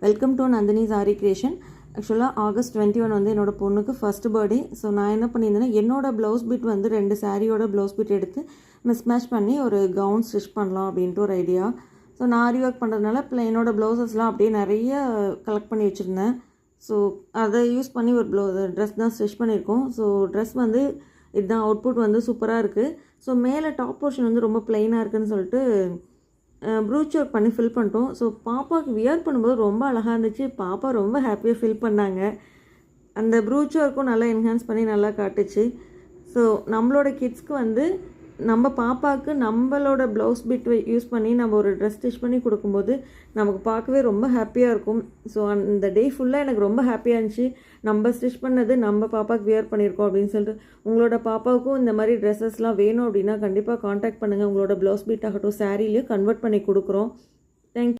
Welcome to Nandini sorry creation. ஆக்சுவலாக August 21 வந்து என்னோடய பொண்ணுக்கு ஃபஸ்ட் பர்த்டே. ஸோ நான் என்ன பண்ணியிருந்தேன்னா என்னோடய ப்ளவுஸ் பிட் வந்து 2 சாரியோட ப்ளவுஸ் பிட் எடுத்து மிஸ்மேட்ச் பண்ணி ஒரு கவுன் ஸ்டிச் பண்ணலாம் அப்படின்ட்டு ஒரு ஐடியா. ஸோ நான் ஆரி ஒர்க் பண்ணுறதுனால என்னோடய ப்ளவுசஸ்லாம் அப்படியே நிறைய கலெக்ட் பண்ணி வச்சுருந்தேன். ஸோ அதை யூஸ் பண்ணி ஒரு ட்ரெஸ் தான் ஸ்டிச் பண்ணியிருக்கோம். ஸோ ட்ரெஸ் வந்து இதுதான் அவுட்புட் வந்து சூப்பராக இருக்குது. ஸோ மேலே டாப் போர்ஷன் வந்து ரொம்ப ப்ளைனாக இருக்குதுன்னு சொல்லிட்டு ப்ரூச் ஒர்க் பண்ணி ஃபில் பண்ணிட்டோம். ஸோ பாப்பாவுக்கு வியர் பண்ணும்போது ரொம்ப அழகாக இருந்துச்சு. பாப்பா ரொம்ப ஹாப்பியாக ஃபீல் பண்ணாங்க. அந்த ப்ரூச் ஒர்க்கும் நல்லா என்ஹான்ஸ் பண்ணி நல்லா காட்டுச்சு. ஸோ நம்மளோட கிட்ஸ்க்கு வந்து நம்ம பாப்பாவுக்கு நம்மளோட ப்ளவுஸ் பிட் யூஸ் பண்ணி நம்ம ஒரு ட்ரெஸ் ஸ்டிச் பண்ணி கொடுக்கும்போது நமக்கு பார்க்கவே ரொம்ப ஹாப்பியாக இருக்கும். ஸோ அந்த டே ஃபுல்லாக எனக்கு ரொம்ப ஹாப்பியாக இருந்துச்சு. நம்ம ஸ்டிச் பண்ணது நம்ம பாப்பாவுக்கு வியர் பண்ணியிருக்கோம் அப்படின்னு சொல்லிட்டு. உங்களோட பாப்பாவுக்கும் இந்த மாதிரி ட்ரெஸ்ஸஸ்லாம் வேணும் அப்படின்னா கண்டிப்பாக காண்டாக்ட் பண்ணுங்கள். உங்களோட ப்ளவுஸ் பிட் ஆகட்டும் சாரீலையும் கன்வெர்ட் பண்ணி கொடுக்குறோம்.